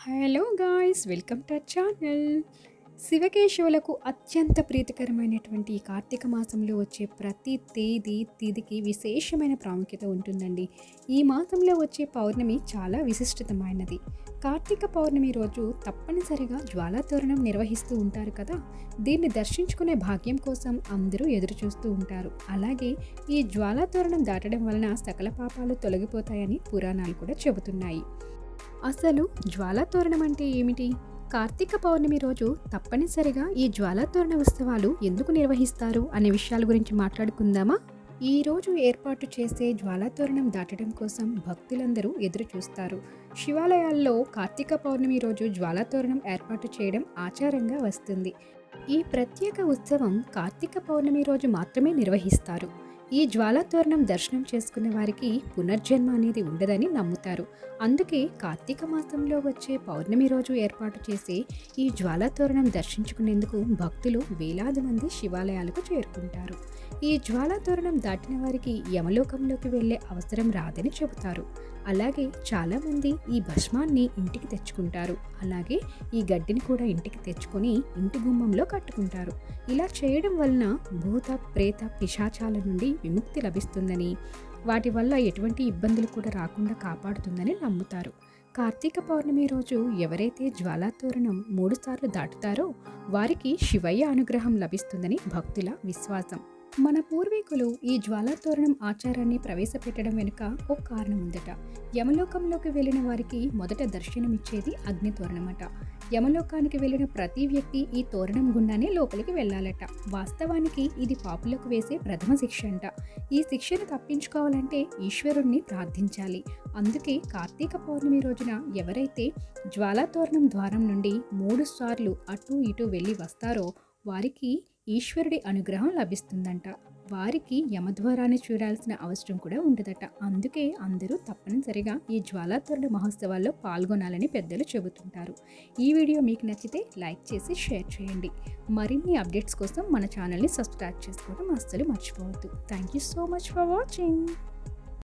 Hello guys, welcome to our channel. శివకేశవులకు అత్యంత ప్రీతికరమైనటువంటి ఈ కార్తీక మాసంలో వచ్చే ప్రతి తిథికి విశేషమైన ప్రాముఖ్యత ఉంటుందండి. ఈ మాసంలో వచ్చే పౌర్ణమి చాలా విశిష్టతమైనది. కార్తీక పౌర్ణమి రోజు తప్పనిసరిగా జ్వాలాతోరణం నిర్వహిస్తూ ఉంటారు కదా. దీన్ని దర్శించుకునే భాగ్యం కోసం అందరూ ఎదురు చూస్తూ ఉంటారు. అలాగే ఈ జ్వాలాతోరణం దాటడం వలన సకల పాపాలు తొలగిపోతాయని పురాణాలు కూడా చెబుతున్నాయి. అసలు జ్వాలాతోరణం అంటే ఏమిటి? కార్తీక పౌర్ణమి రోజు తప్పనిసరిగా ఈ జ్వాలాతోరణ ఉత్సవాలు ఎందుకు నిర్వహిస్తారు అనే విషయాల గురించి మాట్లాడుకుందామా? ఈ రోజు ఏర్పాటు చేసే జ్వాలాతోరణం దాటడం కోసం భక్తులందరూ ఎదురు చూస్తారు. శివాలయాల్లో కార్తీక పౌర్ణమి రోజు జ్వాలాతోరణం ఏర్పాటు చేయడం ఆచారంగా వస్తుంది. ఈ ప్రత్యేక ఉత్సవం కార్తీక పౌర్ణమి రోజు మాత్రమే నిర్వహిస్తారు. ఈ జ్వాలాతోరణం దర్శనం చేసుకునే వారికి పునర్జన్మ అనేది ఉండదని నమ్ముతారు. అందుకే కార్తీక మాసంలో వచ్చే పౌర్ణమి రోజు ఏర్పాటు చేసే ఈ జ్వాలాతోరణం దర్శించుకునేందుకు భక్తులు వేలాది మంది శివాలయాలకు చేరుకుంటారు. ఈ జ్వాలాతోరణం దాటిన వారికి యమలోకంలోకి వెళ్ళే అవసరం రాదని చెబుతారు. అలాగే చాలామంది ఈ భస్మాన్ని ఇంటికి తెచ్చుకుంటారు. అలాగే ఈ గడ్డిని కూడా ఇంటికి తెచ్చుకొని ఇంటి గుమ్మంలో కట్టుకుంటారు. ఇలా చేయడం వలన భూత ప్రేత పిశాచాల నుండి విముక్తి లభిస్తుందని, వాటి వల్ల ఎటువంటి ఇబ్బందులు కూడా రాకుండా కాపాడుతుందని నమ్ముతారు. కార్తీక పౌర్ణమి రోజు ఎవరైతే జ్వాలాతోరణం 3 సార్లు దాటుతారో వారికి శివయ్య అనుగ్రహం లభిస్తుందని భక్తుల విశ్వాసం. మన పూర్వీకులు ఈ జ్వాలాతోరణం ఆచారాన్ని ప్రవేశపెట్టడం వెనుక ఒక కారణం ఉందట. యమలోకంలోకి వెళ్ళిన వారికి మొదట దర్శనమిచ్చేది అగ్ని తోరణమట. యమలోకానికి వెళ్ళిన ప్రతి వ్యక్తి ఈ తోరణం గుండానే లోపలికి వెళ్ళాలట. వాస్తవానికి ఇది పాపులకు వేసే ప్రథమ శిక్ష అంట. ఈ శిక్షను తప్పించుకోవాలంటే ఈశ్వరుణ్ణి ప్రార్థించాలి. అందుకే కార్తీక పౌర్ణమి రోజున ఎవరైతే జ్వాలాతోరణం ద్వారం నుండి 3 సార్లు అటు ఇటు వెళ్ళి వస్తారో వారికి ఈశ్వరుడి అనుగ్రహం లభిస్తుందంట. వారికి యమద్వారాన్ని చూడాల్సిన అవసరం కూడా ఉండదట. అందుకే అందరూ తప్పనిసరిగా ఈ జ్వాలాతోరణ మహోత్సవాల్లో పాల్గొనాలని పెద్దలు చెబుతుంటారు. ఈ వీడియో మీకు నచ్చితే లైక్ చేసి షేర్ చేయండి. మరిన్ని అప్డేట్స్ కోసం మన ఛానల్ని సబ్స్క్రైబ్ చేసుకోవడం అస్సలు మర్చిపోవద్దు. Thank you so much for watching.